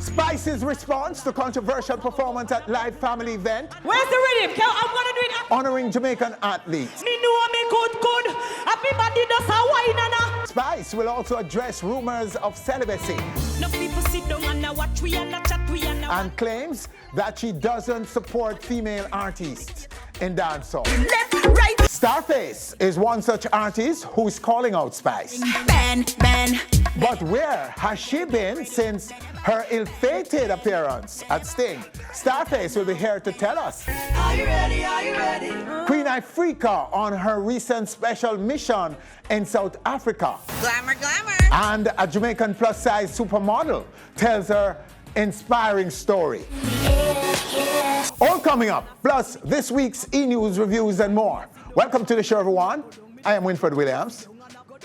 Spice's response to controversial performance at live family event. Where's the rhythm? I'm gonna do it. Honoring Jamaican athletes. Me know me good. Everybody does a wine and Spice will also address rumors of celibacy. no people sit down and watch we and chat we and claims that she doesn't support female artists in dancehall. left, right. Starface is one such artist who's calling out Spice. Ban. But where has she been since her ill-fated appearance at Sting? Starface will be here to tell us. Are you ready? Queen Ifrica on her recent special mission in South Africa. Glamour. And a Jamaican plus-size supermodel tells her inspiring story. All coming up, plus this week's e-news reviews and more. Welcome to the show, everyone. I am Winfred Williams.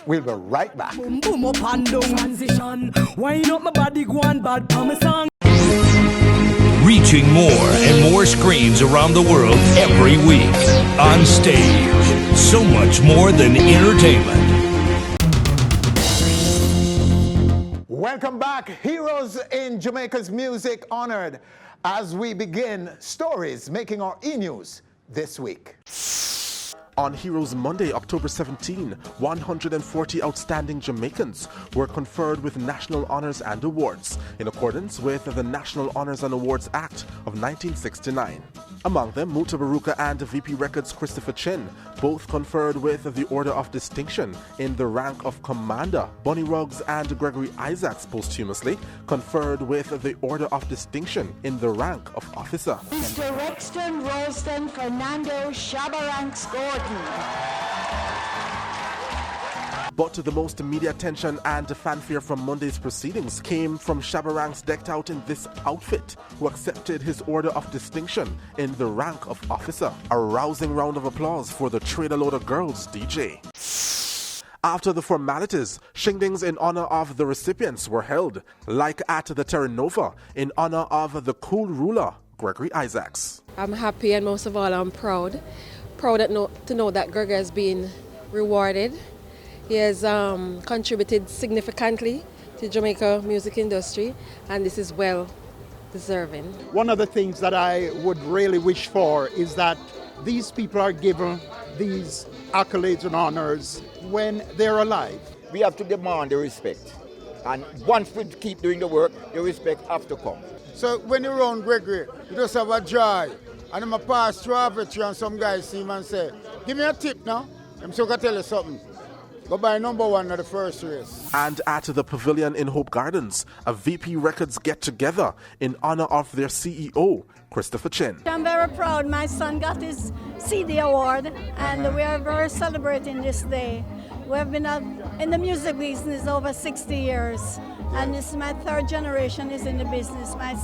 We'll be right back. Boom up and down transition. Wind up my body, go on bad promise song. Reaching more and more screens around the world every week. On stage, so much more than entertainment. Welcome back. Heroes in Jamaica's music honored as we begin stories making our e-news this week. On Heroes Monday, October 17, 140 outstanding Jamaicans were conferred with national honors and awards in accordance with the National Honors and Awards Act of 1969. Among them, Mutabaruka and VP Records' Christopher Chin, both conferred with the Order of Distinction in the rank of Commander. Bonnie Ruggs and Gregory Isaacs posthumously conferred with the Order of Distinction in the rank of Officer. Mr. Rexton Ralston Fernando Shabaranks Gordon. But the most media attention and fanfare from Monday's proceedings came from Shabaranks decked out in this outfit, who accepted his Order of Distinction in the rank of Officer. A rousing round of applause for the Trader Loader Girls DJ. After the formalities, shingdings in honor of the recipients were held, like at the Terra Nova, in honor of the cool ruler, Gregory Isaacs. I'm happy and most of all I'm proud to know that Gregory has been rewarded. He has contributed significantly to Jamaica music industry, and this is well deserving. One of the things that I would really wish for is that these people are given these accolades and honors when they're alive. We have to demand the respect, and once we keep doing the work, the respect have to come. So when you're around Gregory, you just have a joy. And I'm a pass through Africa and some guys see him and say, give me a tip now. I'm so going to tell you something. Go buy number one at the first race. And at the pavilion in Hope Gardens, a VP Records get-together in honor of their CEO, Christopher Chin. I'm very proud. My son got his CD award, and we are very celebrating this day. We have been in the music business over 60 years, and this is my third generation is in the business. My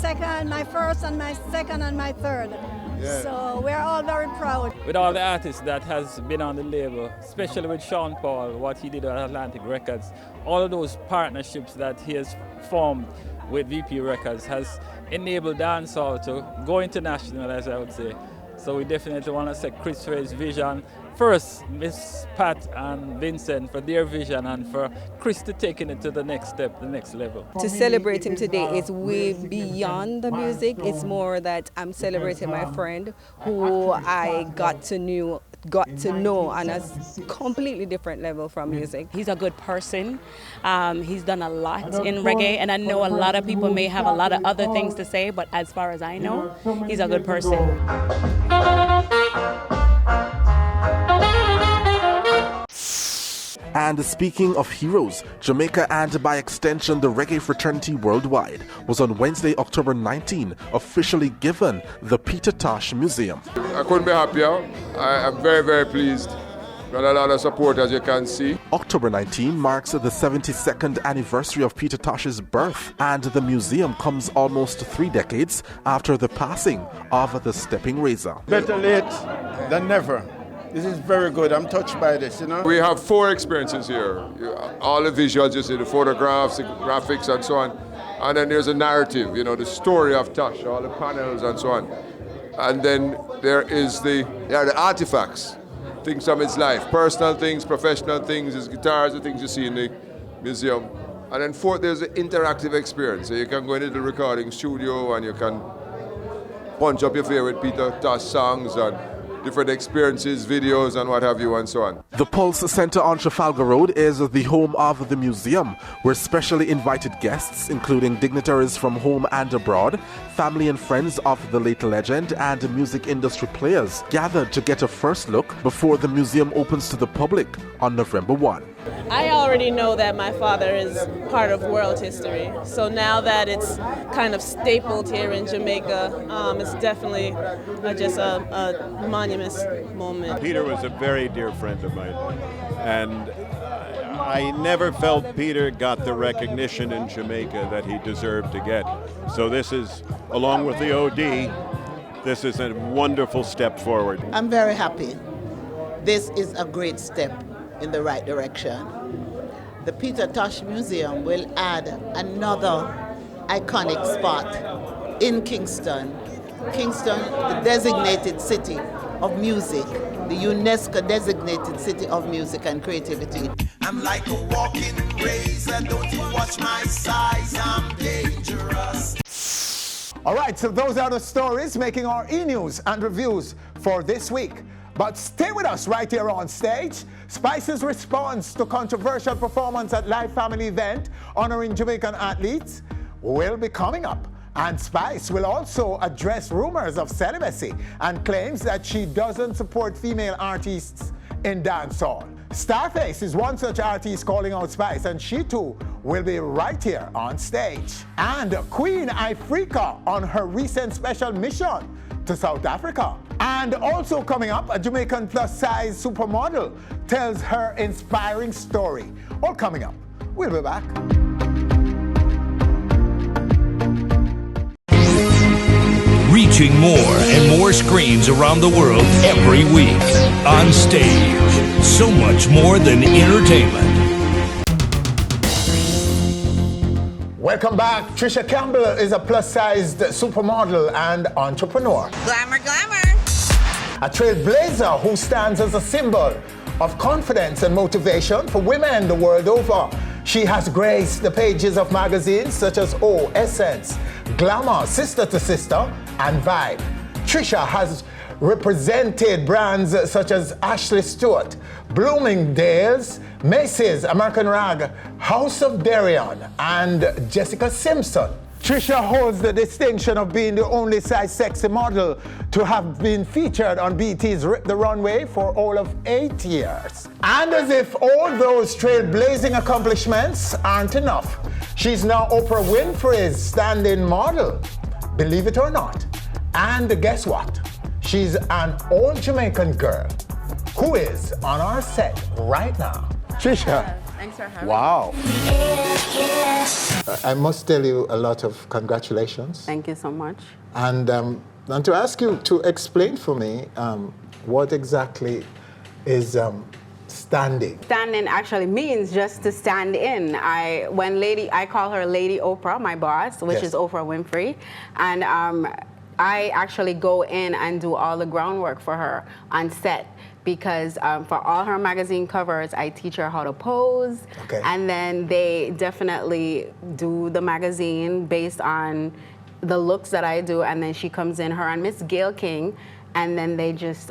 first, and my second, and my third. Yeah. So we're all very proud. With all the artists that has been on the label, especially with Sean Paul, what he did at Atlantic Records, all of those partnerships that he has formed with VP Records has enabled dancehall to go international, as I would say. So we definitely want to say Chris for his vision. First, Miss Pat and Vincent for their vision, and for Chris to taking it to the next step, the next level. To celebrate him today is way beyond the music. It's more that I'm celebrating my friend who I got to know on a completely different level from music. He's a good person. He's done a lot in reggae, and I know a lot of people may have a lot of other things to say, but as far as I know, he's a good person. And speaking of heroes, Jamaica and by extension the reggae fraternity worldwide was on Wednesday, October 19, officially given the Peter Tosh Museum. I couldn't be happier. I am very, very pleased. Got a lot of support, as you can see. October 19 marks the 72nd anniversary of Peter Tosh's birth, and the museum comes almost 3 decades after the passing of the Stepping Razor. Better late than never. This is very good. I'm touched by this, you know. We have 4 experiences here. All the visuals, you see the photographs, the graphics, and so on. And then there's a narrative, you know, the story of Tosh, all the panels and so on. And then there is the artifacts, things from his life, personal things, professional things, his guitars, the things you see in the museum. And then fourth, there's an interactive experience. So you can go into the recording studio and you can punch up your favorite Peter Tosh songs and different experiences, videos, and what have you, and so on. The Pulse Center on Trafalgar Road is the home of the museum, where specially invited guests, including dignitaries from home and abroad, family and friends of the late legend, and music industry players gathered to get a first look before the museum opens to the public on November 1. I already know that my father is part of world history. So now that it's kind of stapled here in Jamaica, it's definitely just a monument moment. Peter was a very dear friend of mine, and I never felt Peter got the recognition in Jamaica that he deserved to get. So this is, along with the OD, this is a wonderful step forward. I'm very happy. This is a great step in the right direction. The Peter Tosh Museum will add another iconic spot in Kingston. Kingston, the designated city of music, the UNESCO designated city of music and creativity. I'm like a walking razor, don't you watch my size, I'm dangerous. All right, so those are the stories making our e-news and reviews for this week. But stay with us right here on stage. Spice's response to controversial performance at live family event honoring Jamaican athletes will be coming up. And Spice will also address rumors of celibacy and claims that she doesn't support female artists in dancehall. Starface is one such artist calling out Spice, and she too will be right here on stage. And Queen Ifrica on her recent special mission to South Africa. And also coming up, a Jamaican plus-size supermodel tells her inspiring story. All coming up. We'll be back. Reaching more and more screens around the world every week. On stage, so much more than entertainment. Welcome back. Trisha Campbell is a plus-sized supermodel and entrepreneur. Glamour, glamour. A trailblazer who stands as a symbol of confidence and motivation for women the world over. She has graced the pages of magazines such as O, Essence, Glamour, Sister to Sister, and Vibe. Trisha has represented brands such as Ashley Stewart, Bloomingdale's, Macy's, American Rag, House of Darion, and Jessica Simpson. Trisha holds the distinction of being the only size sexy model to have been featured on BET's Rip the Runway for all of 8 years. And as if all those trailblazing accomplishments aren't enough, she's now Oprah Winfrey's stand-in model, believe it or not. And guess what? She's an all-Jamaican girl who is on our set right now. Trisha. Thanks for having wow. I must tell you a lot of congratulations. Thank you so much. And to ask you to explain for me what exactly is standing. Standing actually means just to stand in. I call her Lady Oprah, my boss, which is Oprah Winfrey, and I actually go in and do all the groundwork for her on set. Because for all her magazine covers, I teach her how to pose, and then they definitely do the magazine based on the looks that I do, and then she comes in, her and Miss Gail King, and then they just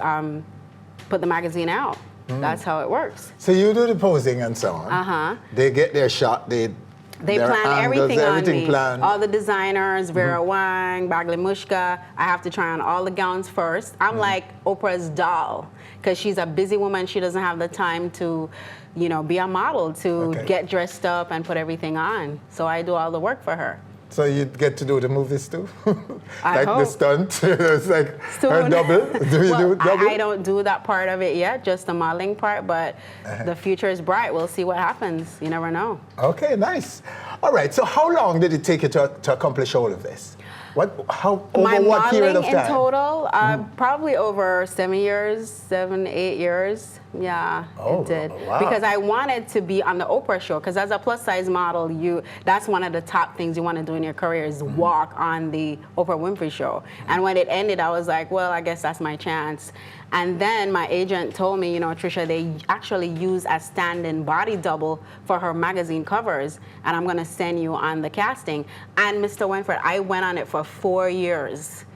put the magazine out. That's how it works. So you do the posing and so on. Uh-huh. They get their shot, they plan everything on me. Planned. All the designers, Vera Wang, Bagley Mushka. I have to try on all the gowns first. I'm like Oprah's doll, because she's a busy woman. She doesn't have the time to, be a model, to get dressed up and put everything on. So I do all the work for her. So you get to do the movies too? I like hope. the stunt? It's like Soon. her double? Do you do double? I don't do that part of it yet, just the modeling part, but the future is bright. We'll see what happens. You never know. Okay, nice. All right, so how long did it take you to accomplish all of this? Over My what period of modeling time? in total, probably over 7, 8 years. Yeah, it did. Wow. Because I wanted to be on the Oprah show. Because as a plus size model, that's one of the top things you want to do in your career is walk on the Oprah Winfrey show. And when it ended, I was like, well, I guess that's my chance. And then my agent told me, Trisha, they actually use a stand-in body double for her magazine covers, and I'm going to send you on the casting. And Mr. Winfrey, I went on it for 4 years.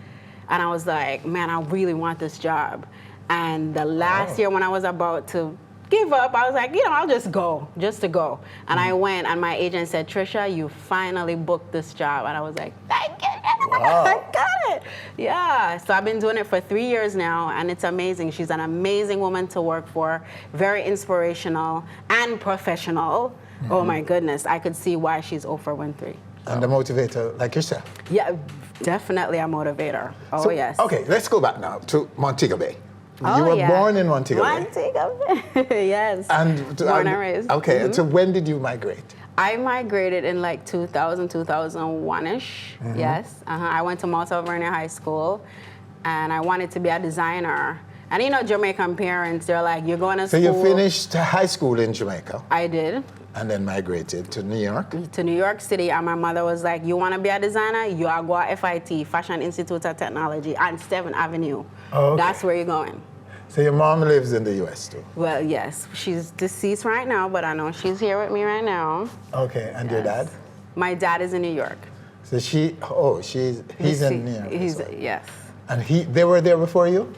And I was like, man, I really want this job. And the last year when I was about to give up, I was like, I'll just go, just to go. And I went, and my agent said, Trisha, you finally booked this job. And I was like, thank you. Wow. I got it. Yeah. So I've been doing it for 3 years now, and it's amazing. She's an amazing woman to work for, very inspirational and professional. Oh my goodness. I could see why she's Oprah Winfrey. And a motivator like yourself. Yeah, definitely a motivator. Oh, So, yes. Okay, let's go back now to Montego Bay. Oh, you were yeah. born in Montego Bay. Montego Bay, yes. Born and raised. Okay, and so when did you migrate? I migrated in like 2000, 2001-ish, yes. I went to Mount Vernon High School, and I wanted to be a designer. And Jamaican parents, they're like, you're going to school. So you finished high school in Jamaica? I did. And then migrated to New York? To New York City, and my mother was like, you want to be a designer? You are go to FIT, Fashion Institute of Technology, on 7th Avenue. Oh, okay. That's where you're going. So your mom lives in the U.S. too? Well, yes. She's deceased right now, but I know she's here with me right now. Okay, and your dad? My dad is in New York. So he's in New York. Yes. And they were there before you?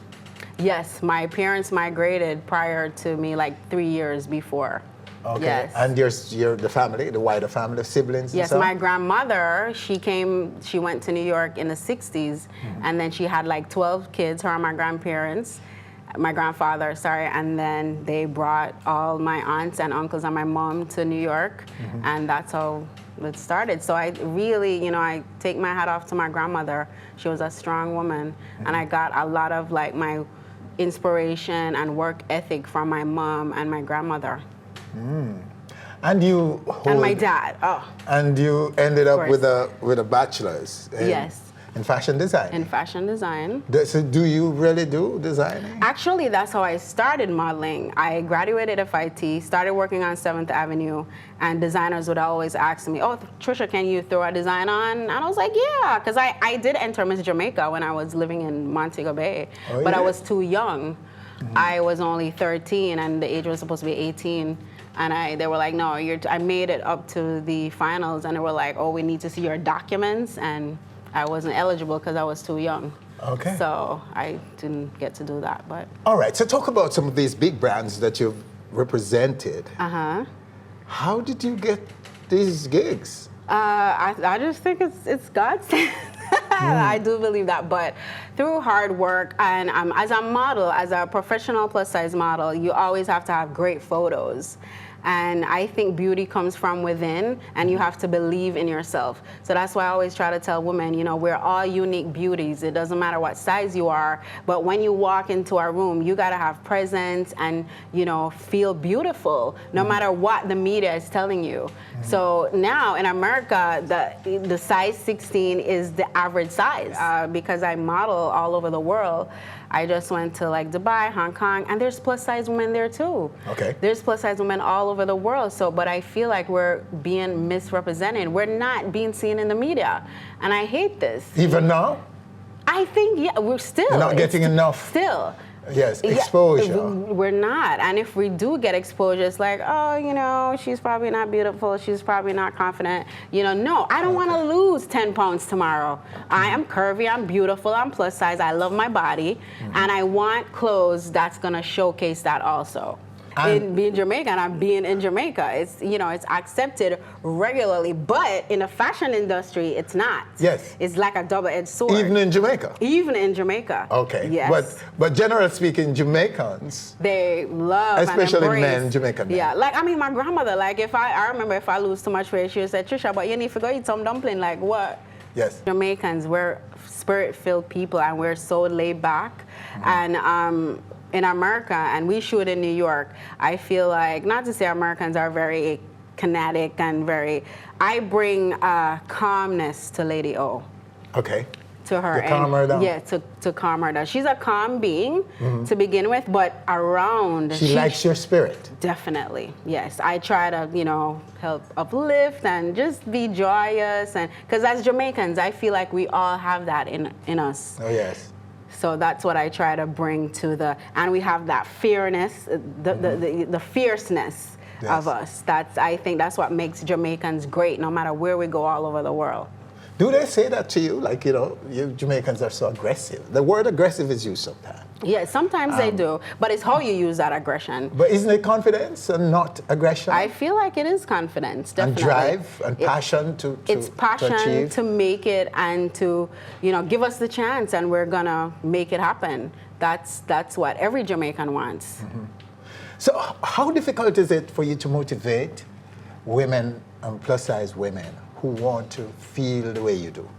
Yes, my parents migrated prior to me, like 3 years before. Okay. Yes. And the family, the wider family of siblings? Yes, and so? my grandmother, she went to New York in the 60s, and then she had like 12 kids, her and my grandfather, and then they brought all my aunts and uncles and my mom to New York, and that's how it started. So I really, I take my hat off to my grandmother. She was a strong woman, and I got a lot of like my inspiration and work ethic from my mom and my grandmother. And and my dad. Oh. And you ended up with a bachelor's. Yes. In fashion design. In fashion design. So do you really do designing? Actually, that's how I started modeling. I graduated FIT, started working on 7th Avenue, and designers would always ask me, oh, Trisha, can you throw a design on? And I was like, yeah, because I did enter Miss Jamaica when I was living in Montego Bay, but I was too young. I was only 13, and the age was supposed to be 18. And they were like, no, I made it up to the finals, and they were like, oh, we need to see your documents, and I wasn't eligible because I was too young. Okay. So I didn't get to do that, but. All right, so talk about some of these big brands that you've represented. How did you get these gigs? I just think it's God's I do believe that, but through hard work and as a model, as a professional plus size model, you always have to have great photos. And I think beauty comes from within, and you have to believe in yourself. So that's why I always try to tell women, we're all unique beauties. It doesn't matter what size you are, but when you walk into a room, you gotta have presence and, feel beautiful, no matter what the media is telling you. So now in America, the size 16 is the average size. Because I model all over the world, I just went to like Dubai, Hong Kong, and there's plus size women there too. Okay. There's plus size women all over the world. But I feel like we're being misrepresented. We're not being seen in the media, and I hate this. Even now? I think we're still. You're not getting enough. Still. Yes, exposure. We're not. And if we do get exposure, it's like, oh, she's probably not beautiful. She's probably not confident. No, I don't want to lose 10 pounds tomorrow. I am curvy. I'm beautiful. I'm plus size. I love my body. And I want clothes that's going to showcase that also. In being Jamaican, I'm being in Jamaica. It's it's accepted regularly, but in the fashion industry, it's not. Yes. It's like a double-edged sword. Even in Jamaica. Even in Jamaica. Okay. Yes. But generally speaking, Jamaicans, they love, especially and embrace, men, Jamaican men. Yeah. My grandmother, I remember if I lose too much weight, she would say, Trisha, but you need to go eat some dumpling. Like what? Yes. Jamaicans, we're spirit-filled people, and we're so laid back, and in America, and we shoot in New York, I feel like, not to say Americans are very kinetic and very. I bring calmness to Lady O. Okay. To her. To calm her down. Yeah, to calm her down. She's a calm being to begin with, but around. She likes your spirit. Definitely, yes. I try to, help uplift and just be joyous, and because as Jamaicans, I feel like we all have that in us. Oh yes. So that's what I try to bring to and we have that the fierceness of us. I think that's what makes Jamaicans great, no matter where we go all over the world. Do they say that to you? Like, you Jamaicans are so aggressive. The word aggressive is used sometimes. Yeah, sometimes they do, but it's how you use that aggression. But isn't it confidence and not aggression? I feel like it is confidence, definitely. And drive and passion to It's passion achieve. to make it and to, give us the chance, and we're gonna make it happen. That's what every Jamaican wants. Mm-hmm. So how difficult is it for you to motivate women and plus-size women who want to feel the way you do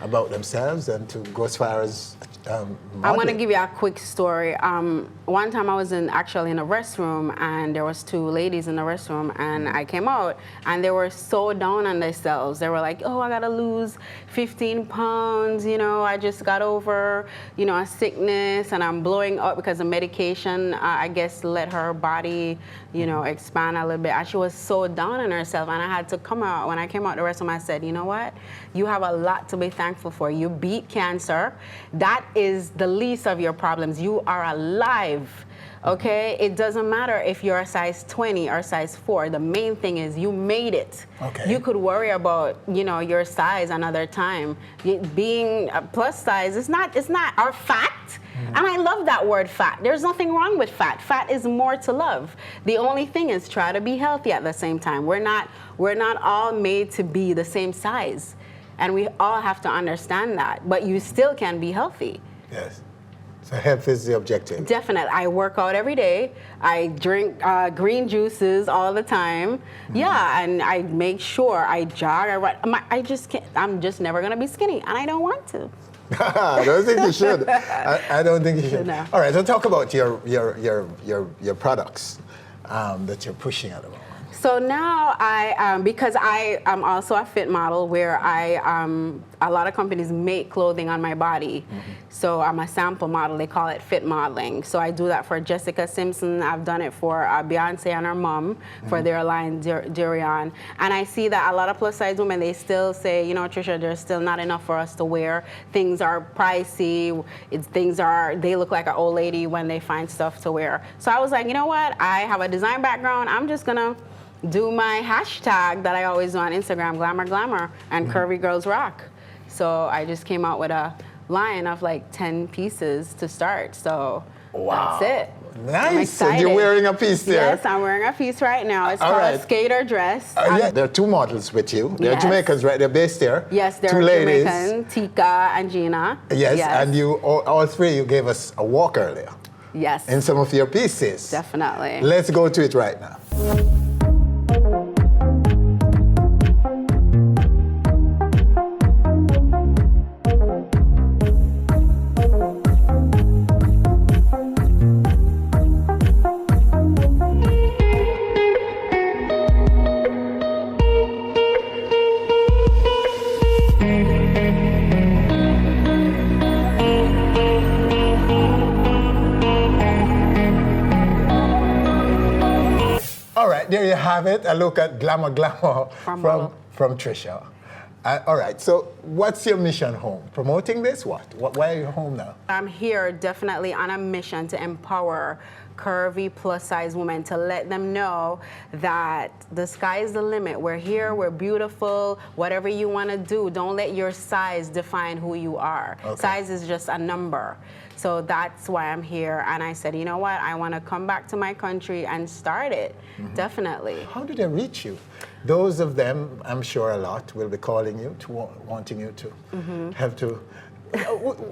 about themselves and to go as far as I want to give you a quick story. One time I was actually in a restroom, and there was 2 ladies in the restroom, and I came out, and they were so down on themselves. They were like, oh, I gotta lose 15 pounds, I just got over, a sickness, and I'm blowing up because the medication, I guess, let her body, expand a little bit. And she was so down on herself, and I had to come out. When I came out the restroom, I said, you know what? You have a lot to be thankful for. You beat cancer. That is the least of your problems. You are alive, okay? It doesn't matter if you're a size 20 or size 4. The main thing is you made it. Okay. You could worry about, your size another time. Being a plus size, it's not our fat. And I love that word fat. There's nothing wrong with fat. Fat is more to love. The only thing is try to be healthy at the same time. We're not all made to be the same size. And we all have to understand that. But you still can be healthy. Yes. So health is the objective. Definitely. I work out every day. I drink green juices all the time. Yeah, and I make sure I jog. I run. I'm just never going to be skinny, and I don't want to. I don't think you should. I don't think you should. No. All right, so talk about your products that you're pushing at the moment. So now because I am also a fit model where a lot of companies make clothing on my body. So I'm a sample model. They call it fit modeling. So I do that for Jessica Simpson. I've done it for Beyonce and her mom for their line Durian. And I see that a lot of plus size women, they still say, Trisha, there's still not enough for us to wear. Things are pricey. They look like an old lady when they find stuff to wear. So I was like, you know what? I have a design background. I'm just gonna do my hashtag that I always do on Instagram, glamour, and curvy girls rock. So I just came out with a line of like 10 pieces to start. So wow. That's it. Nice. And you're wearing a piece there. Yes, I'm wearing a piece right now. It's called a skater dress. Yeah. There are 2 models with you. They're Jamaicans, right? They're based there. Yes, they're 2 ladies. Jamaican, Tika and Gina. Yes, and you all 3, you gave us a walk earlier. Yes. In some of your pieces. Definitely. Let's go to it right now. There you have it, a look at glamour from Trisha. All right, so what's your mission home? Promoting this? Why are you home now? I'm here definitely on a mission to empower curvy plus size women, to let them know that the sky is the limit. We're here, we're beautiful, whatever you want to do, don't let your size define who you are. Okay. Size is just a number. So that's why I'm here. And I said, you know what? I want to come back to my country and start it. Definitely. How do they reach you? Those of them, I'm sure a lot, will be calling you, wanting you to help to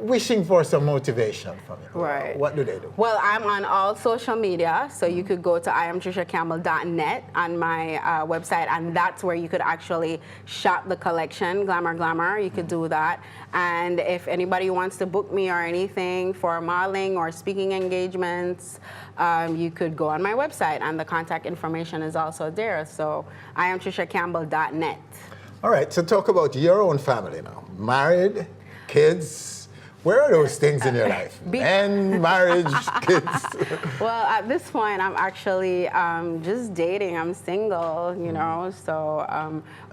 wishing for some motivation from you. Right. What do they do? Well, I'm on all social media, so you could go to iamtrishacampbell.net on my website, and that's where you could actually shop the collection, Glamour. You could do that. And if anybody wants to book me or anything for modeling or speaking engagements, you could go on my website, and the contact information is also there. So iamtrishacampbell.net. All right, so talk about your own family now. Married, kids. Where are those things in your life? Men, marriage, kids. Well, at this point, I'm actually just dating. I'm single, you know. So,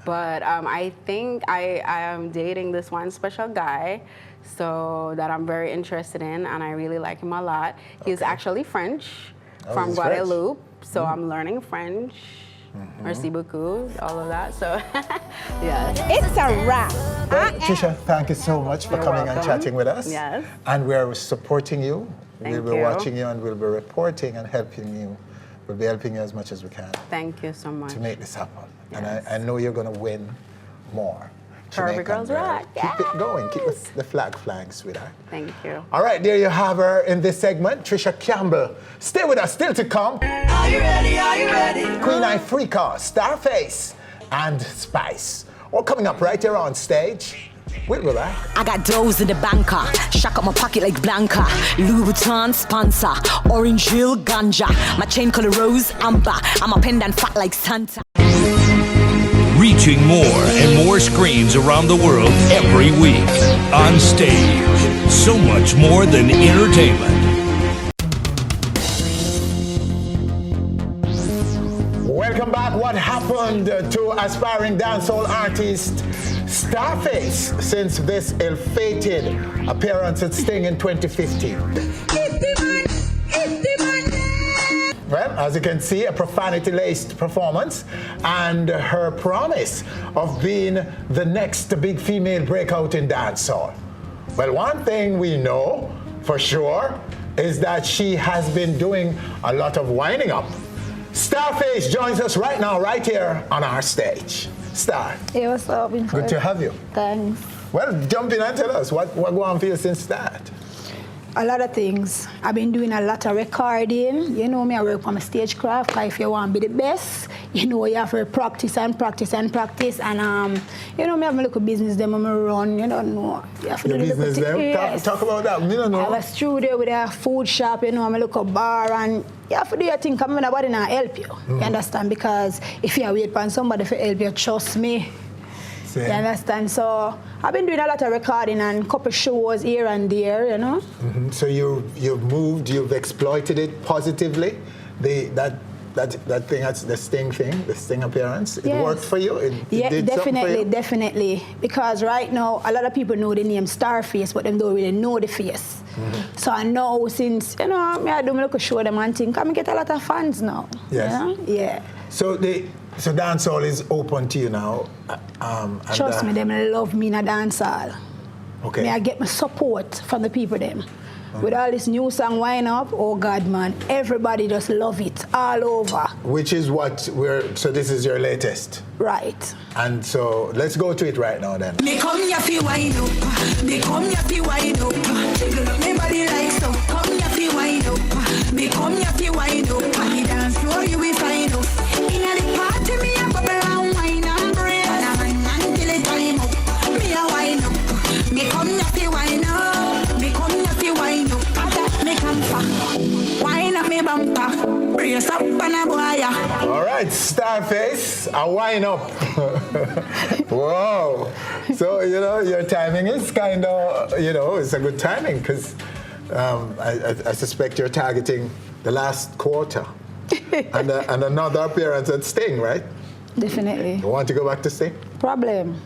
but I think I am dating this one special guy, so that I'm very interested in, and I really like him a lot. He's actually French, from Guadeloupe, so I'm learning French. Merci beaucoup, all of that. So, yeah. It's a wrap. Well, Trisha, thank you so much for coming and chatting with us. Yes. And we're supporting you. Thank We'll be you. watching you, and we'll be reporting and helping you. We'll be helping you as much as we can Thank you so much. to make this happen. Yes. And I know you're going to win more. Forever Jamaican Girls girl. Rock. Keep it going. Keep the flag flying, sweetheart. Thank you. All right, there you have her in this segment, Trisha Campbell. Stay with us, still to come. Are you ready? Are you ready? Queen Ifrica, Starface, and Spice. All coming up right here on stage. We'll be back. I got doughs in the banker, shock up my pocket like Blanca. Louis Vuitton sponsor, orange hill ganja. My chain color rose amber, I'm a pendant fat like Santa. Reaching more and more screens around the world every week. On stage, so much more than entertainment. Welcome back. What happened to aspiring dancehall artist Starface since this ill-fated appearance at Sting in 2015? Well, as you can see, a profanity-laced performance and her promise of being the next big female breakout in dancehall. Well, one thing we know for sure is that she has been doing a lot of winding up. Starface joins us right now, right here on our stage. Star. Hey, what's up? Good to have you. Thanks. Well, jump in and tell us what go on for you since that. A lot of things. I've been doing a lot of recording. You know me, I work on my stagecraft. If you want to be the best, you know you have to practice and practice and practice. And you know me, I have a little business them I'm run. You don't know. You have to Your do business them? yes. Talk about that. Me don't know. I have a studio with a food shop. You know, I'm a little bar, and you have to do your thing. Come in, nobody not help you. You understand? Because if you wait for somebody to help you, trust me. You understand? So I've been doing a lot of recording and couple shows here and there, you know. So you've moved, you've exploited it positively. That thing, that's the Sting thing, the Sting appearance. It worked for you. It did definitely, something for you? definitely. Because right now a lot of people know the name Starface, but them don't really know the face. So I know since I do my little show them and thing, I get a lot of fans now. Yes. You know? Yeah. So dancehall is open to you now. Trust me, them love me in a dancehall. Okay. Me I get my support from the people them. With all this new song Wine Up, oh God man, everybody just love it all over. Which is so this is your latest. Right. And so let's go to it right now then. Me come here fi wine up, me come here fi wine up. Jiggle up me body like so. Come here fi wine up, me come here fi wine up. Me dance floor you will find up. Inna the party me a bubble and wine and brace. And I wine until it time up. Me a wine up, me come here fi wine up. Me come here fi wine up. That me come for. Wine up me bumper, brace up and a boy. All right, Starface, a wine up. Whoa. So, your timing is kind of, it's a good timing because I suspect you're targeting the last quarter and another appearance at Sting, right? Definitely. You want to go back to Sting? Problem.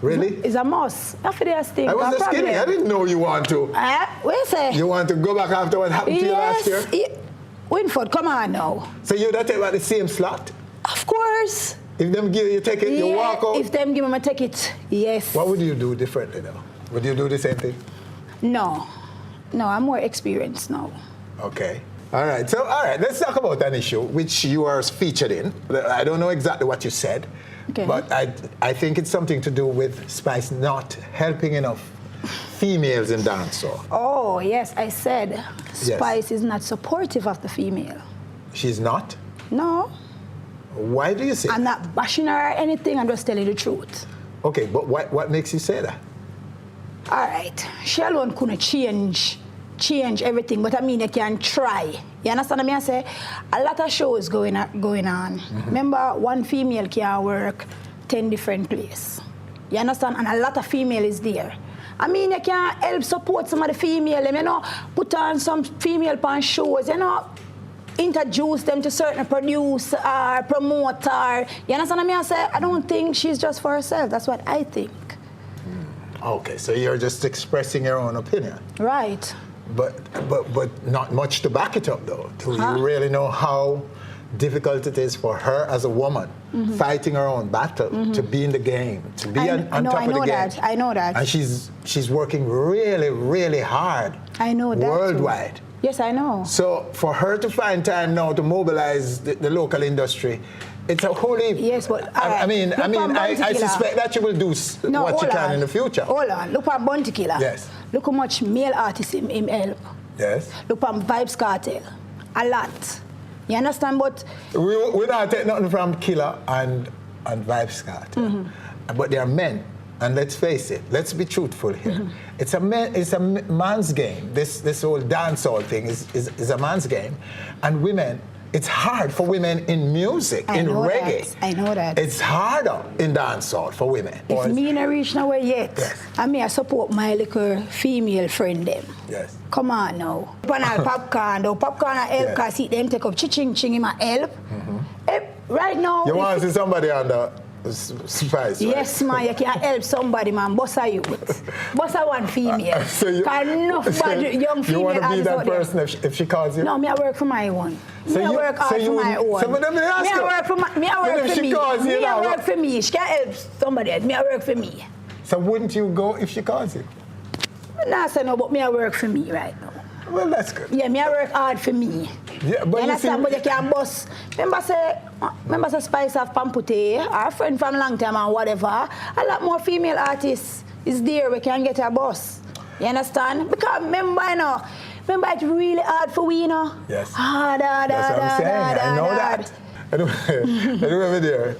Really? It's a must. After they Sting. I was just kidding. I didn't know you want to. What you say? You want to go back after what happened to you last year? Winford, come on now. So you don't take about the same slot? Of course. If them give you take it, you walk out? If them give me my ticket, yes. What would you do differently though? Would you do the same thing? No, I'm more experienced now. Okay. All right, let's talk about an issue which you are featured in. I don't know exactly what you said, but I think it's something to do with Spice not helping enough females in dancehall. Oh, yes, I said Spice is not supportive of the female. She's not? No. Why do you say I'm not bashing her or anything, I'm just telling the truth. Okay, but what makes you say that? All right, she alone couldn't change everything, but I mean, you can try. You understand what I mean? I say, a lot of shows going on. Mm-hmm. Remember, one female can work 10 different places. You understand? And a lot of female is there. I mean, you can help support some of the female, you know, put on some female pan shows, you know, introduce them to certain producer, promoter. You understand what I mean? I say, I don't think she's just for herself. That's what I think. Okay, so you're just expressing your own opinion. Right. But not much to back it up, though. Do you really know how difficult it is for her as a woman, fighting her own battle, to be in the game, to be on top of the game? I know that. And she's working really, really hard. I know that. Worldwide. Too. Yes, I know. So for her to find time now to mobilize the local industry, it's a wholly. Yes, but I suspect that she will do what she can in the future. Hold on, look at Bounty Killer. Yes. Look how much male artists him help. Yes. Look at Vibes Cartel. A lot. You understand? But we don't take nothing from Killer and Vibes Cartel. But they are men. And let's face it, let's be truthful here. It's a man's game. This whole dancehall thing is a man's game. And women, it's hard for women in music, in reggae. I know that. It's harder in dancehall for women. If me not reach nowhere yet, yes. I support my little female friend them. Yes. Come on now. Panal popcorn, though popcorn I help cause see them take up ching in my help. Right now. You want to see somebody on the Spice, right? Yes, man, you can help somebody, man. Boss a youth. Boss a one female. So young female. You want to be that person if she calls you? No, me I work for my one. Me I work hard for my own. Some of them they ask you. Me I work for me. Me I work for me. She can help somebody else. Me I work for me. So wouldn't you go if she calls you? Nah, say no, but me I work for me right now. Well, that's good. Yeah, me I work hard for me. Yeah, but you understand, but you can boss. Remember say Spice of Pampute, our friend from long time and whatever. A lot more female artists is there we can get a boss. You understand? Because remember it's really hard for we, you know. Yes. That's what I'm saying. I know that. Anyway, there.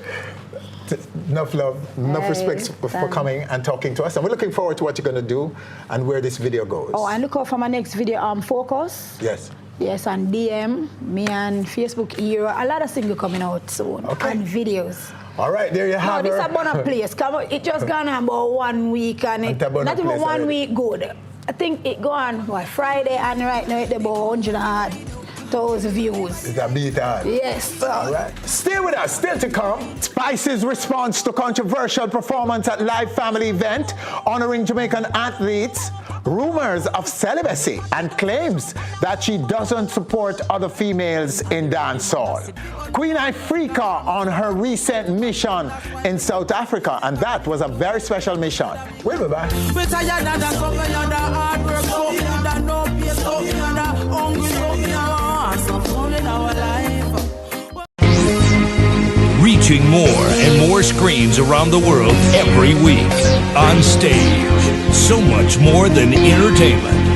Enough love, enough respect for coming and talking to us. And we're looking forward to what you're going to do and where this video goes. Oh, and look out for my next video, Focus. Yes. Yes, and DM, me and Facebook Hero. A lot of singles coming out soon. Okay. And videos. All right, there you have it. No, this is a place. It just gone on about 1 week and not even 1 week good. I think it go on, Friday, and right now it's about 100,000 views. It's a beat hard. Yes. All right. Stay with us. Still to come, Spice's response to controversial performance at live family event honoring Jamaican athletes, rumors of celibacy, and claims that she doesn't support other females in dancehall. Queen Ifrica on her recent mission in South Africa, and that was a very special mission. We'll be back. Reaching more and more screens around the world every week. On Stage, so much more than entertainment.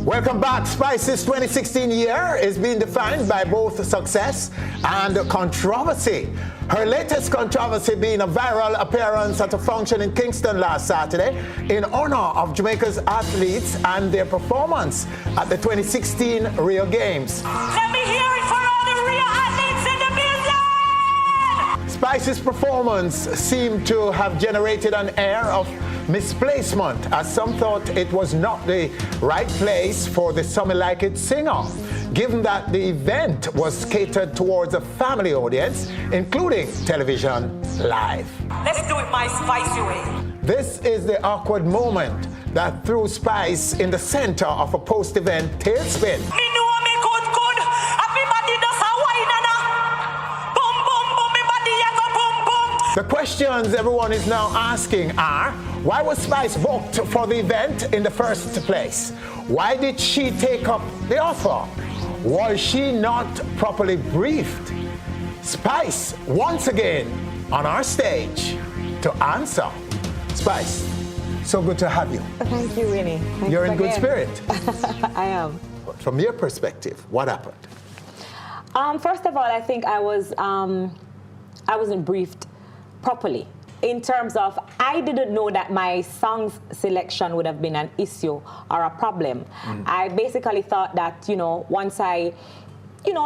Welcome back. Spice's 2016 year is being defined by both success and controversy. Her latest controversy being a viral appearance at a function in Kingston last Saturday in honor of Jamaica's athletes and their performance at the 2016 Rio Games. Let me hear it for all the Rio athletes in the building! Spice's performance seemed to have generated an air of misplacement, as some thought it was not the right place for the Some Like It singer, given that the event was catered towards a family audience, including television live. Let's do it my spicy way. This is the awkward moment that threw Spice in the center of a post-event tailspin. Me know me good. Everybody does a wine and a boom, boom, boom. Me body a go boom, boom. The questions everyone is now asking are, why was Spice booked for the event in the first place? Why did she take up the offer? Was she not properly briefed? Spice, once again, on our stage to answer. Spice, so good to have you. Thank you, Winnie. Thanks You're in good again. spirit. I am. From your perspective, what happened? First of all, I think I wasn't briefed properly. In terms of, I didn't know that my songs selection would have been an issue or a problem. I basically thought that, once I,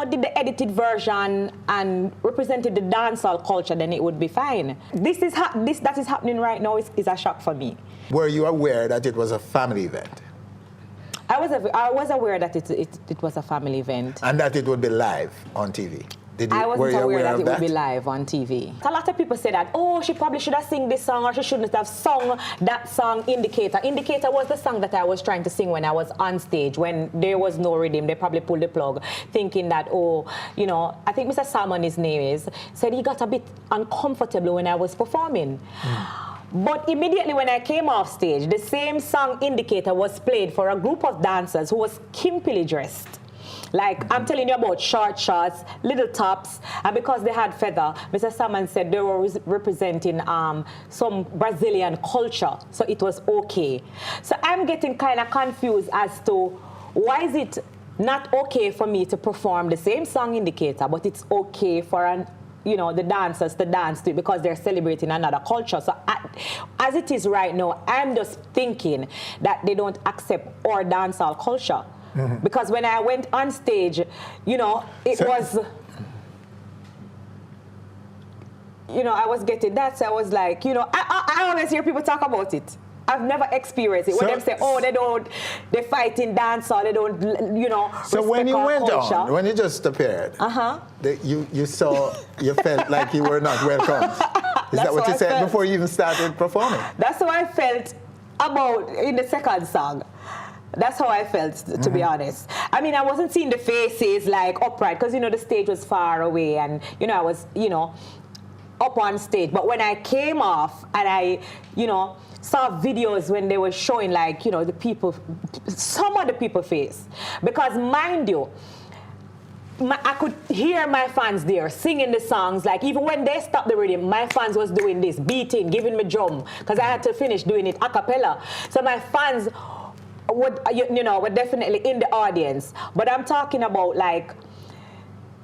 did the edited version and represented the dancehall culture, then it would be fine. That is happening right now is a shock for me. Were you aware that it was a family event? I was aware that it was a family event. And that it would be live on TV? I wasn't aware that it would be live on TV. A lot of people say that, oh, she probably should have sung this song or she shouldn't have sung that song, Indicator. Indicator was the song that I was trying to sing when I was on stage, when there was no rhythm. They probably pulled the plug, thinking that, I think Mr. Salmon, his name is, said he got a bit uncomfortable when I was performing. But immediately when I came off stage, the same song Indicator was played for a group of dancers who was skimpily dressed. Like, I'm telling you about short shorts, little tops, and because they had feather, Mr. Salmon said they were representing some Brazilian culture, so it was okay. So I'm getting kind of confused as to why is it not okay for me to perform the same song Indicator, but it's okay for the dancers to dance to it because they're celebrating another culture. So as it is right now, I'm just thinking that they don't accept our dancehall culture. Because when I went on stage, I was getting that. So I was like, I always hear people talk about it. I've never experienced it. When they say, they fight in dance or they don't, So when you went culture. on, when you just appeared, you felt like you were not welcome. Is that what you said before you even started performing? That's how I felt about in the second song. That's how I felt, to be honest. I mean, I wasn't seeing the faces like upright because, the stage was far away and, I was, up on stage. But when I came off and I, saw videos when they were showing like, the people, some of the people face. Because mind you, I could hear my fans there singing the songs. Like even when they stopped the rhythm, my fans was doing this, beating, giving me drum. Because I had to finish doing it a cappella. So my fans were definitely in the audience. But I'm talking about like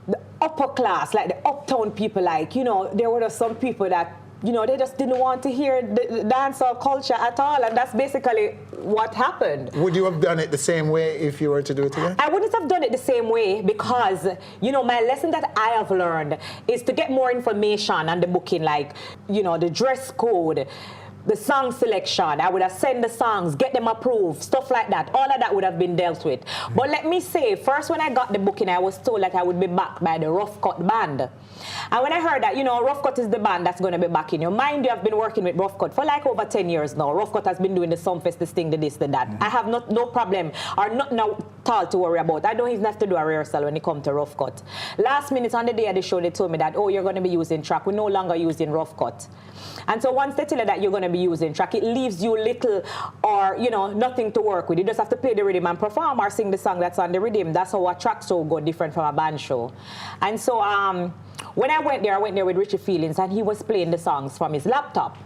the upper class, like the uptown people, like, there were some people that, they just didn't want to hear the dancehall culture at all. And that's basically what happened. Would you have done it the same way if you were to do it again? I wouldn't have done it the same way because, my lesson that I have learned is to get more information on the booking, like, the dress code, the song selection. I would have sent the songs, get them approved, stuff like that. All of that would have been dealt with. But let me say, first when I got the booking, I was told that I would be backed by the Rough Cut band. And when I heard that, Rough Cut is the band that's going to be backing you. Mind you, I've been working with Rough Cut for like over 10 years now. Rough Cut has been doing the Sumfest, this thing, the this, the that. I have no problem or nothing at all to worry about. I don't even have to do a rehearsal when it comes to Rough Cut. Last minute on the day of the show, they told me that, you're going to be using track. We're no longer using Rough Cut. And so once they tell you that you're going to be using track, it leaves you little or, nothing to work with. You just have to play the rhythm and perform or sing the song that's on the rhythm. That's how a track show go different from a band show. And so when I went there with Richie Feelings and he was playing the songs from his laptop.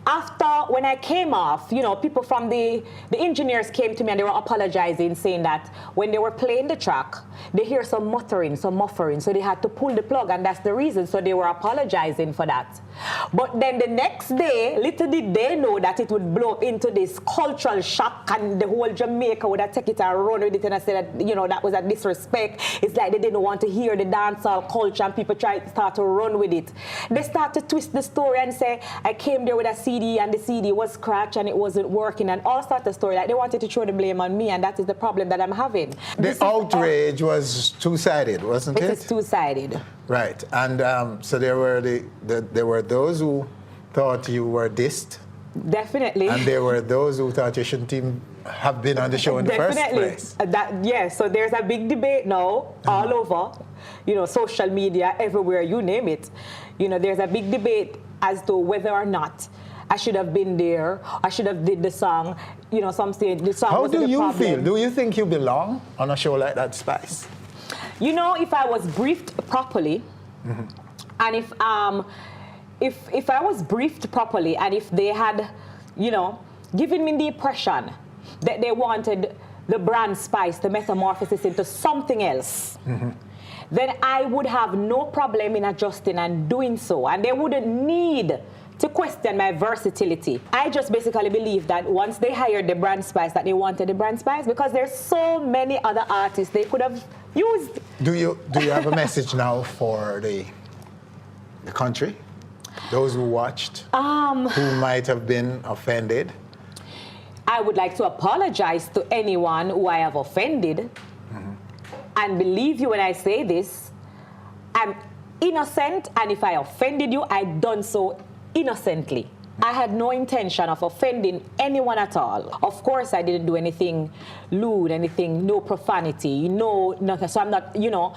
After, when I came off, people from the engineers came to me and they were apologizing, saying that when they were playing the track, they hear some muttering, some muffering, so they had to pull the plug, and that's the reason, so they were apologizing for that. But then the next day, little did they know that it would blow up into this cultural shock, and the whole Jamaica would have taken it and run with it, and I said that, that was a disrespect. It's like they didn't want to hear the dancehall culture, and people start to run with it. They start to twist the story and say, I came there with a CD and the CD was scratched and it wasn't working and all sorts of story. Like they wanted to throw the blame on me, and that is the problem that I'm having. The outrage was two-sided, wasn't it? It is two-sided. Right, and so there were those who thought you were dissed. Definitely. And there were those who thought you shouldn't even have been on the show in the first place. Yes, so there's a big debate now all over, social media, everywhere, you name it. There's a big debate as to whether or not I should have been there, I should have did the song, some say the song was the problem. How do you feel? Do you think you belong on a show like that, Spice? If I was briefed properly, and if if I was briefed properly and if they had, you know, given me the impression that they wanted the brand spice, the metamorphosis into something else, then I would have no problem in adjusting and doing so. And they wouldn't need to question my versatility. I just basically believe that once they hired the brand spice, that they wanted the brand spice, because there's so many other artists they could have used. Do you have a message now for the country? Those who watched, who might have been offended? I would like to apologize to anyone who I have offended. And believe you when I say this, I'm innocent, and if I offended you, I done so innocently. I had no intention of offending anyone at all. Of course, I didn't do anything lewd, no profanity, no nothing. So I'm not, you know,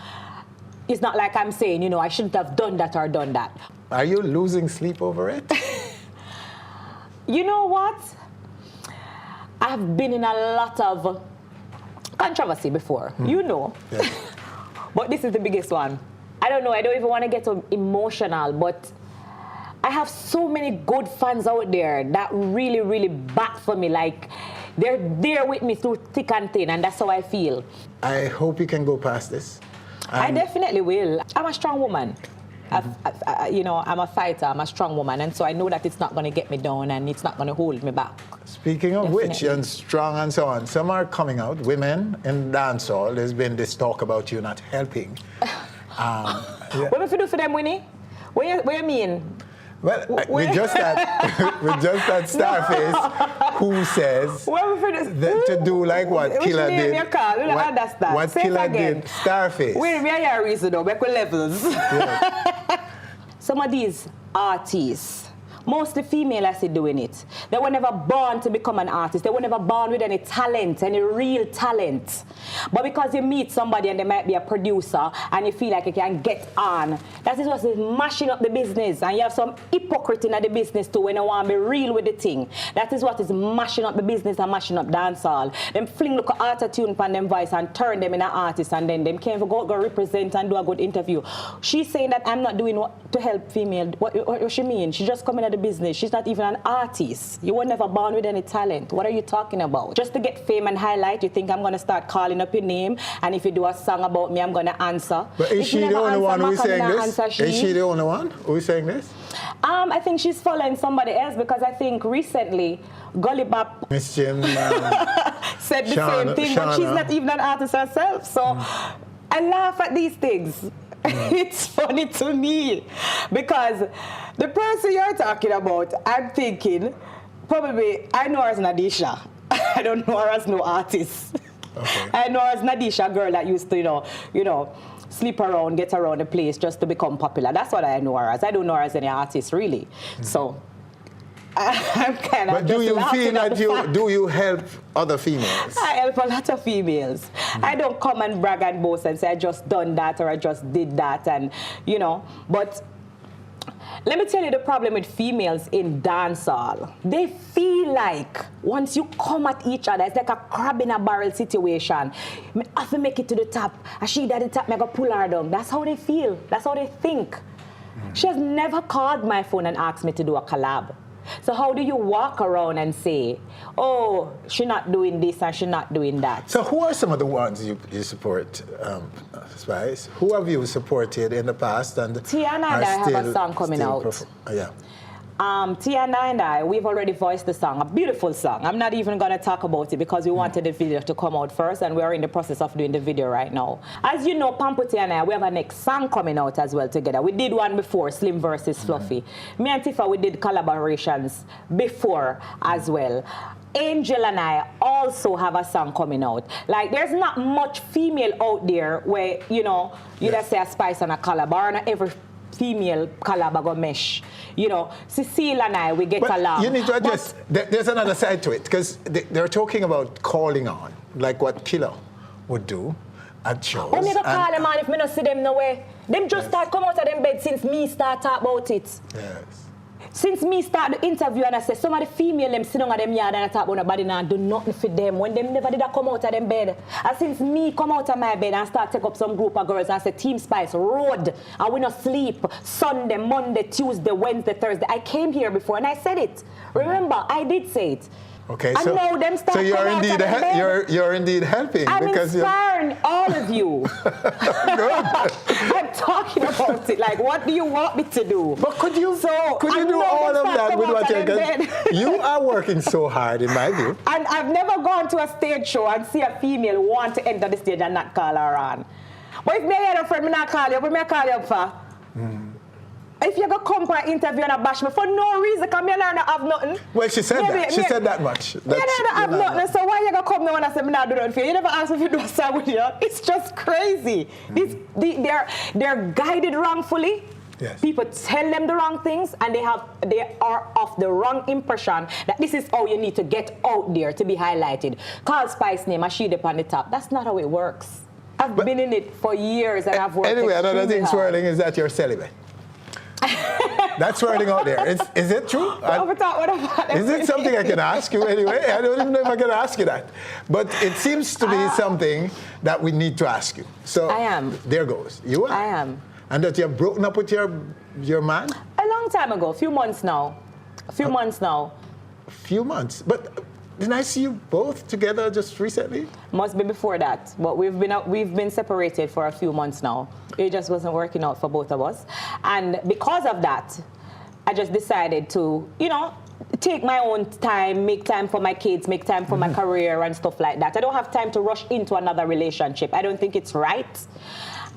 it's not like I'm saying, you know, I shouldn't have done that or done that. Are you losing sleep over it? You know what? I've been in a lot of controversy before, you know. Yeah. But this is the biggest one. I don't know, I don't even want to get emotional, but I have so many good fans out there that really, really back for me. Like, they're there with me through thick and thin, and that's how I feel. I hope you can go past this. I definitely will. I'm a strong woman. You know, I'm a fighter, I'm a strong woman, and so I know that it's not going to get me down and it's not going to hold me back. Speaking of which, and strong and so on, some are coming out, women in dancehall. There's been this talk about you not helping. What if you do for them, Winnie? What you mean? Well, we just had Starface, who says that to do like what Killer did. What Killer did, Starface. Wait, we are reason though, make levels. Yeah. Some of these artists, mostly female, I see doing it. They were never born to become an artist. They were never born with any talent, any real talent. But because you meet somebody and they might be a producer and you feel like you can get on, that is what's mashing up the business. And you have some hypocrite in the business too when you want to be real with the thing. That is what is mashing up the business and mashing up dancehall. Them fling look at auto-tune upon them voice and turn them in an artist, and then them can't go represent and do a good interview. She's saying that I'm not doing what to help female. What she mean? She just coming at the business. She's not even an artist. You were never born with any talent. What are you talking about? Just to get fame and highlight, you think I'm going to start calling up your name, and if you do a song about me, I'm going to answer. But is she the only one who is saying this? Is she the only one who is saying this? I think she's following somebody else, because I think recently Gully Bop Miss Jim said the same thing, but she's not even an artist herself. So I laugh at these things. It's funny to me, because the person you're talking about, I'm thinking, probably, I know her as Nadisha. I don't know her as no artist. Okay. I know her as Nadisha, girl that used to, you know, sleep around, get around the place just to become popular. That's what I know her as. I don't know her as any artist, really. So I'm kind of. But do you feel that you help other females? I help a lot of females. I don't come and brag and boast and say I just done that or I just did that, and you know. But let me tell you the problem with females in dancehall. They feel like once you come at each other, it's like a crab in a barrel situation. I have to make it to the top. And she at the top, I go pull her down. That's how they feel. That's how they think. She has never called my phone and asked me to do a collab. So how do you walk around and say, oh, she's not doing this and she's not doing that? So who are some of the ones you support, Spice? Who have you supported in the past? And Tiana and I have a song coming out. Yeah. Tiana and I, we've already voiced the song, a beautiful song. I'm not even going to talk about it because we wanted the video to come out first, and we're in the process of doing the video right now. As you know, Pamputi and I, we have a next song coming out as well together. We did one before, Slim versus Fluffy. Me and Tifa, we did collaborations before as well. Angel and I also have a song coming out. Like, there's not much female out there where, you know, you just say a Spice and a collab, or not every female collab go mesh. You know, Cecile and I, we get along. You need to address, there's another side to it, because they're talking about calling on, like what Killer would do at shows. Oh, me go call them on if me not see them no way. Them just start come out of them bed since me start talk about it. Yes. Since me start the interview and I say some of the female them sit down at them yard and I talk about nobody now do nothing for them when them never did come out of them bed. And since me come out of my bed and start take up some group of girls and say Team Spice road and we not sleep Sunday, Monday, Tuesday, Wednesday, Thursday. I came here before and I said it. Remember, I did say it. Okay, and now them start so you're indeed you're indeed helping. I'm because inspiring all of you. I'm talking about it. Like, what do you want me to do? But could you do all of that with what you're doing? You are working so hard, in my view. And I've never gone to a stage show and see a female want to enter the stage and not call her on. But if me hear a friend, me not call you, but me call you up for. If you go come for an interview and a bash me for no reason, because me not have nothing. Well, she said that. She said that much. You don't have nothing, so why you go come me when I say me not do nothing for you? You never ask me if you do a song with you. It's just crazy. They're guided wrongfully. Yes. People tell them the wrong things and they are of the wrong impression that this is how you need to get out there to be highlighted. Call Spice name, I sheet up on the top. That's not how it works. I've been in it for years and I've worked anyway, another thing hard. swirling is that you're celibate. That's swirling out there. Is it true? Is it something I can ask you anyway? I don't even know if I can ask you that. But it seems to be something that we need to ask you. So I am. There goes. You are. I am. And that you have broken up with your man? A long time ago, a few months now. A few months now. A few months? But didn't I see you both together just recently? Must be before that. But we've been separated for a few months now. It just wasn't working out for both of us. And because of that, I just decided to, take my own time, make time for my kids, make time for my career and stuff like that. I don't have time to rush into another relationship. I don't think it's right.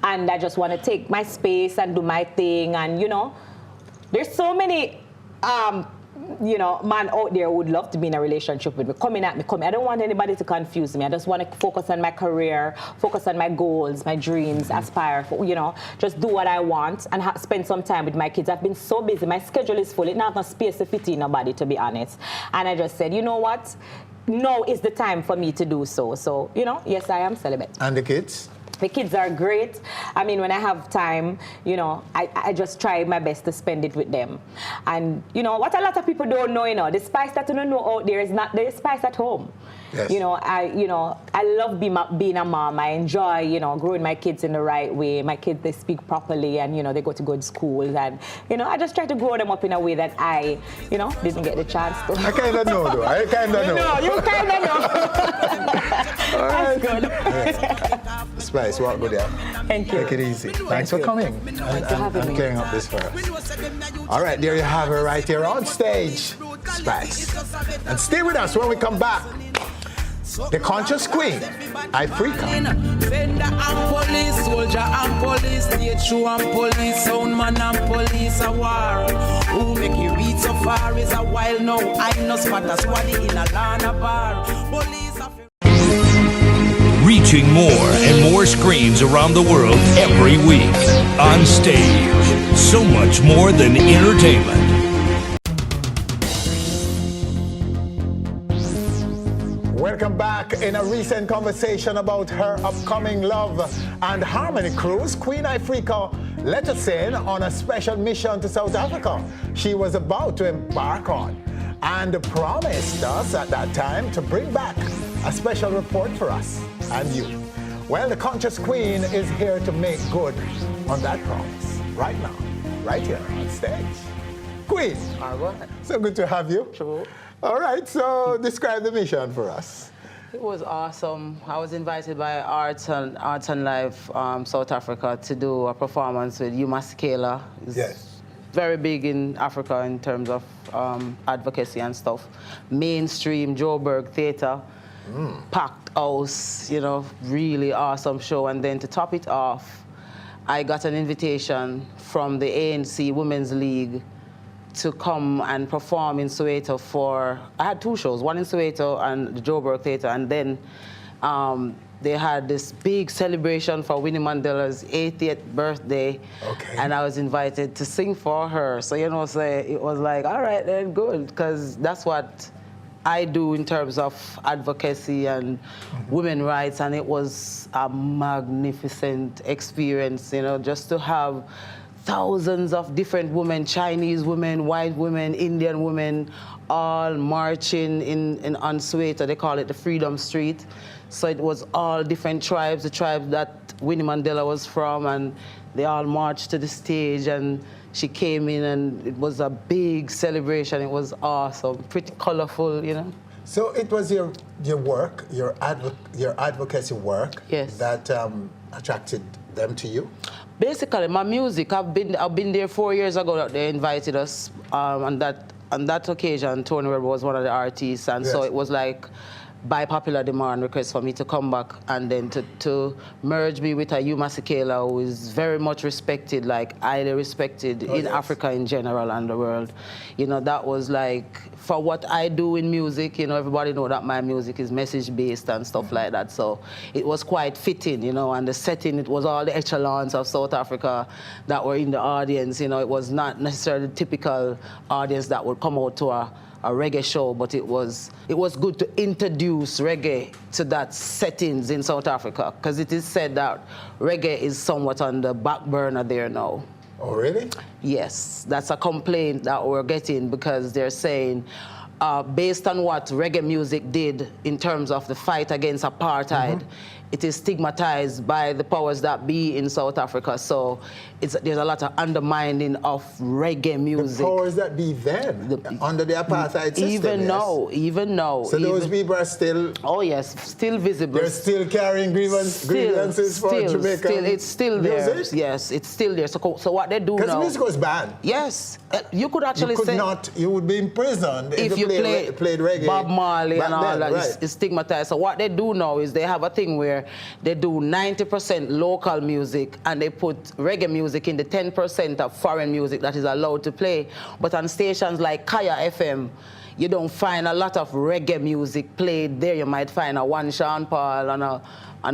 And I just want to take my space and do my thing. And, there's so many, man out there who would love to be in a relationship with me, coming at me. I don't want anybody to confuse me. I just want to focus on my career, focus on my goals, my dreams, aspire for, just do what I want and spend some time with my kids. I've been so busy. My schedule is full. It not enough space to fit in nobody, to be honest. And I just said, you know what? Now is the time for me to do so. So, yes, I am celibate. And the kids? The kids are great. I mean, when I have time, I just try my best to spend it with them. And, what a lot of people don't know, the spice that you don't know out there is not the spice at home. Yes. I love being a mom. I enjoy, growing my kids in the right way. My kids, they speak properly and, they go to good schools. And, I just try to grow them up in a way that I, didn't get the chance to. I kind of know, though. I kind of know. You kind of know. All right. That's good. Yes. Spice, walk good, yeah? Thank you. Take it easy. Thanks for coming and clearing up this for us. All right, there you have her right here on stage, Spice. And stay with us when we come back. The conscious queen, Ifrica. Vendor and police, soldier and police, state show and police, sound man and police, a war. Who make you reach so far is a while now. I know spot a squaddy in a Lana bar. Police Reaching more and more screens around the world every week. On stage, so much more than entertainment. Welcome back. In a recent conversation about her upcoming love and harmony cruise, Queen Ifrica let us in on a special mission to South Africa she was about to embark on, and promised us at that time to bring back a special report for us and you. Well, the conscious queen is here to make good on that promise right now, right here on stage. Queen, so good to have you. True. All right, so describe the mission for us. It was awesome. I was invited by Arts and Life South Africa to do a performance with Yuma Scala. Yes. Very big in Africa in terms of advocacy and stuff. Mainstream Joburg Theatre, packed house, really awesome show. And then to top it off, I got an invitation from the ANC Women's League to come and perform in Soweto I had two shows, one in Soweto and the Joburg Theatre, and then they had this big celebration for Winnie Mandela's 80th birthday, and I was invited to sing for her. So, it was like, all right, then good, because that's what I do in terms of advocacy and women's rights, and it was a magnificent experience, just to have thousands of different women, Chinese women, white women, Indian women, all marching in Onstage. They call it the Freedom Street. So it was all different tribes, the tribe that Winnie Mandela was from, and they all marched to the stage, and she came in, and it was a big celebration. It was awesome, pretty colorful, you know. So it was your work, your advocacy work, yes, that attracted them to you? Basically, my music. I've been there 4 years ago that they invited us. On that occasion, Tony Webb was one of the artists, and so it was like by popular demand request for me to come back and then to merge me with a Hugh Masekela, who is very much respected, like highly respected in Africa in general and the world. You know, that was like, for what I do in music, you know, everybody know that my music is message-based and stuff like that, so it was quite fitting, you know, and the setting, it was all the echelons of South Africa that were in the audience, you know, it was not necessarily the typical audience that would come out to a reggae show, but it was good to introduce reggae to that settings in South Africa, because it is said that reggae is somewhat on the back burner there now. Oh, really? Yes, that's a complaint that we're getting, because they're saying, based on what reggae music did in terms of the fight against apartheid, it is stigmatized by the powers that be in South Africa. So there's a lot of undermining of reggae music. The powers that be then, under the apartheid system, even now. So those people are still... Oh, yes, still visible. They're still carrying grievances for Jamaican it's still there. music? Yes, it's still there. So what they do now... Because music was banned. Yes. You could actually say... You would be imprisoned if you played reggae. Bob Marley and all that. Right. It's stigmatized. So what they do now is they have a thing where they do 90% local music, and they put reggae music in the 10% of foreign music that is allowed to play. But on stations like Kaya FM, you don't find a lot of reggae music played there. You might find a one Sean Paul and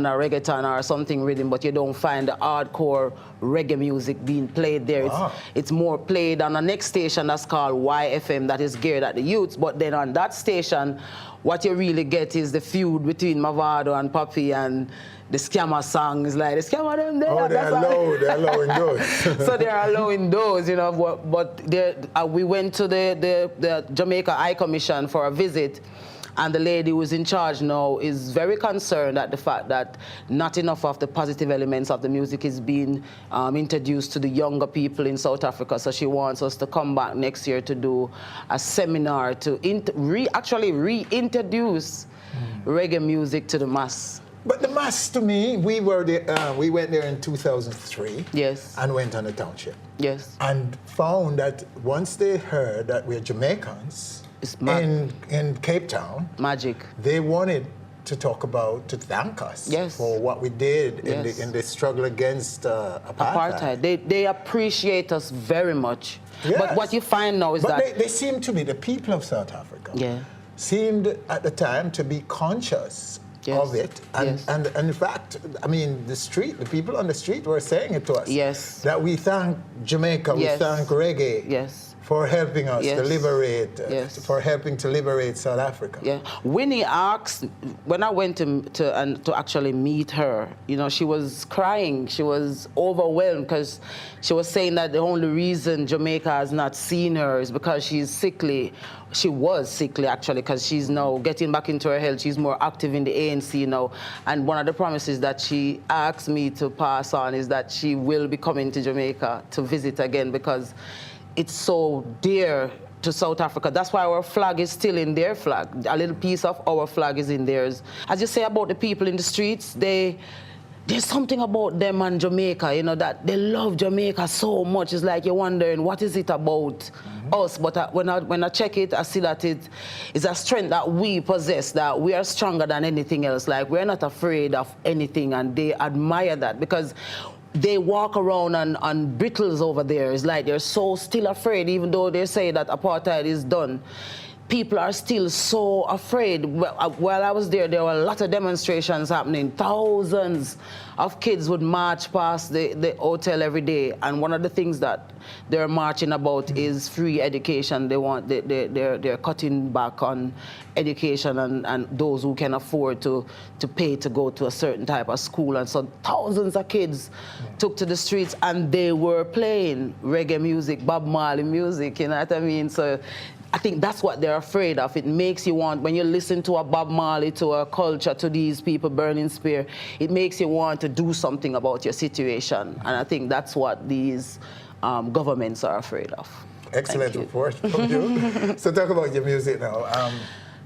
a reggaeton or something rhythm, but you don't find the hardcore reggae music being played there. It's more played on the next station that's called YFM, that is geared at the youths. But then on that station, what you really get is the feud between Mavado and Papi and the scammer songs, like the scammer them there. Oh, they're allowing those. So they're allowing those, you know. But we went to the Jamaica High Commission for a visit, and the lady who's in charge now is very concerned at the fact that not enough of the positive elements of the music is being introduced to the younger people in South Africa. So she wants us to come back next year to do a seminar to actually reintroduce reggae music to the mass. But the mass, to me, we went there in 2003. Yes. And went on a township. Yes. And found that once they heard that we're Jamaicans in Cape Town, magic. They wanted to thank us for what we did in the struggle against apartheid. They appreciate us very much. Yes. But what you find now is that they seem to be, the people of South Africa, seemed at the time to be conscious of it, and in fact, I mean, the people on the street were saying it to us. That we thank Jamaica, we thank reggae. For helping us to liberate, for helping to liberate South Africa. Yeah, Winnie asked, when I went to actually meet her, you know, she was crying. She was overwhelmed because she was saying that the only reason Jamaica has not seen her is because she's sickly. She was sickly, actually, because she's now getting back into her health. She's more active in the ANC now. And one of the promises that she asked me to pass on is that she will be coming to Jamaica to visit again, because it's so dear to South Africa. That's why our flag is still in their flag. A little piece of our flag is in theirs. As you say about the people in the streets, there's something about them and Jamaica, you know, that they love Jamaica so much. It's like you're wondering, what is it about us? But when I check it, I see that it is a strength that we possess, that we are stronger than anything else. Like, we're not afraid of anything, and they admire that, because they walk around on brittles over there. It's like they're so still afraid, even though they say that apartheid is done. People are still so afraid. While I was there were a lot of demonstrations happening, thousands of kids would march past the hotel every day, and one of the things that they're marching about is free education. They're cutting back on education and those who can afford to pay to go to a certain type of school. And so thousands of kids took to the streets and they were playing reggae music, Bob Marley music, you know what I mean? So I think that's what they're afraid of. It makes you want, when you listen to a Bob Marley, to a culture, to these people burning spear, it makes you want to do something about your situation. And I think that's what these governments are afraid of. Excellent report from you. So talk about your music now.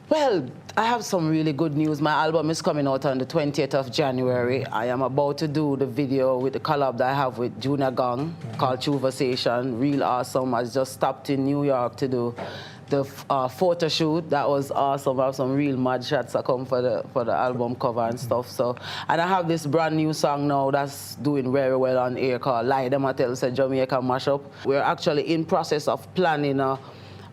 Well, I have some really good news. My album is coming out on the 20th of January. I am about to do the video with the collab that I have with Junior Gang called Conversation. Real awesome. I just stopped in New York to do the photo shoot. That was awesome. I have some real mad shots that come for the album cover and stuff. So, and I have this brand new song now that's doing very well on air called Lie Them I Tell, say Jamaican Mashup. We're actually in process of planning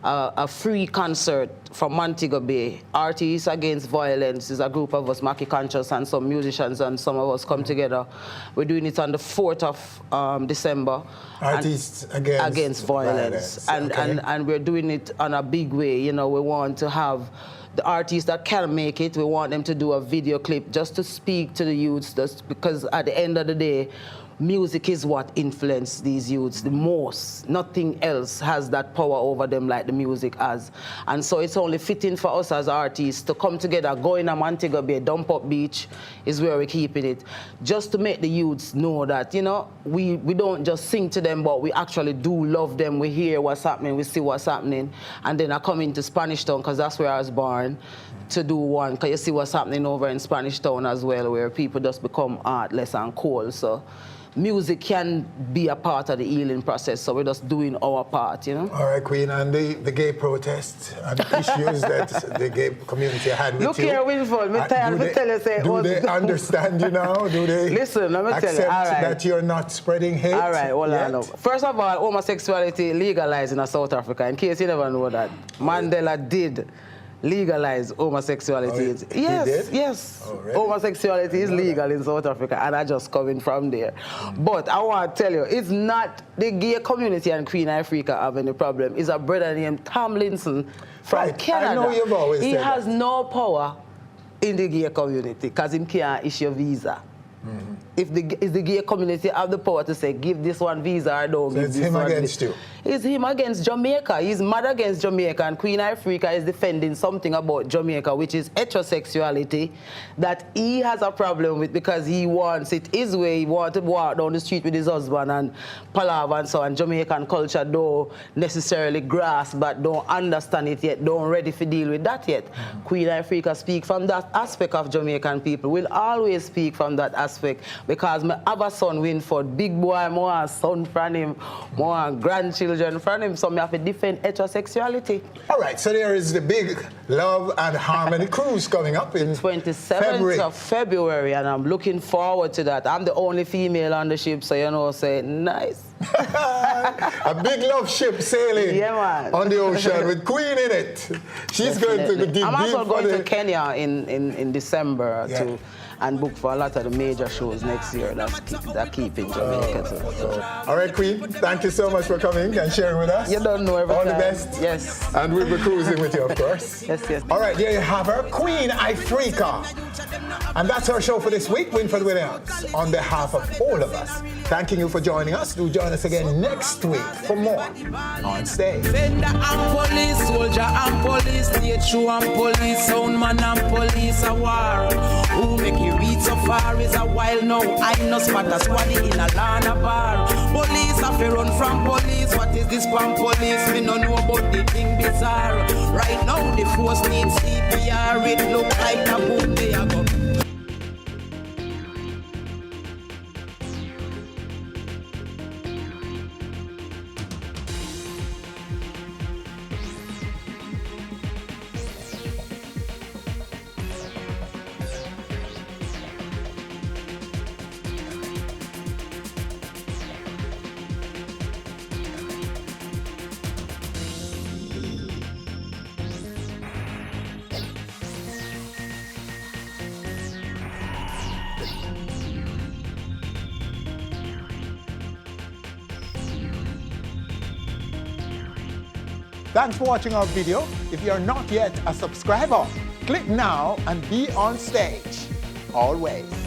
a free concert from Montego Bay. Artists Against Violence is a group of us, Mackie Conscious and some musicians, and some of us come together. We're doing it on the 4th of December. Artists Against Violence. And we're doing it on a big way. You know, we want to have the artists that can make it, we want them to do a video clip just to speak to the youths, just because at the end of the day, music is what influences these youths the most. Nothing else has that power over them like the music has. And so it's only fitting for us as artists to come together, go in a Montego Bay, Dump Up Beach is where we're keeping it, just to make the youths know that, you know, we don't just sing to them, but we actually do love them. We hear what's happening, we see what's happening. And then I come into Spanish Town, because that's where I was born, to do one, because you see what's happening over in Spanish Town as well, where people just become heartless and cold. So music can be a part of the healing process, so we're just doing our part, you know? All right, Queen, and the gay protests and issues that the gay community had with you. Look here, Winford, do they understand you now? Do they listen, let me tell you, all right, that you're not spreading hate? All right, hold on. First of all, homosexuality legalized in South Africa, in case you never know that. Mandela did legalize homosexuality. Yes. Oh, really? Homosexuality is legal in South Africa, and I just coming from there. But I want to tell you, it's not the gay community and Queen Ifrica have any problem. It's a brother named Tomlinson from Canada. I know you've always he said has that. no power in the gay community because he can't issue a visa. If the gay community have the power to say, give this one visa or don't give this one. It's him against you. It's him against Jamaica. He's mad against Jamaica, and Queen Ifrica is defending something about Jamaica, which is heterosexuality, that he has a problem with because he wants it his way. He wants to walk down the street with his husband and palaver and so on. Jamaican culture don't necessarily grasp, but don't understand it yet, don't ready to deal with that yet. Queen Ifrica speak from that aspect of Jamaican people. We'll always speak from that aspect, because my other son Winford, big boy, more son from him, more grandchildren from him, so I have to defend heterosexuality. All right, so there is the big Love and Harmony cruise coming up in 27th of February, and I'm looking forward to that. I'm the only female on the ship, so you know, say nice. A big love ship sailing on the ocean with Queen in it. She's going to dig deep. I'm also going to Kenya in December to and book for a lot of the major shows next year that keep in Jamaica too. All right, Queen, thank you so much for coming and sharing with us. You don't know every All time. the best. Yes. And we'll be cruising with you, of course. Yes. All right, there you have her, Queen Ifrica. And that's our show for this week. Winford Williams, on behalf of all of us, thanking you for joining us. Do join us again next week for more On Stage. Defender and police, soldier and police, state show and police, sound man and police, a war. Who make you reach so far is a while now. I know spot a squad in a Lana bar. Police have to run from police. What is this from police? We don't know about the thing bizarre. Right now the force needs CPR. It look like a boom they are go. Thanks for watching our video. If you're not yet a subscriber, click now and be on stage. Always.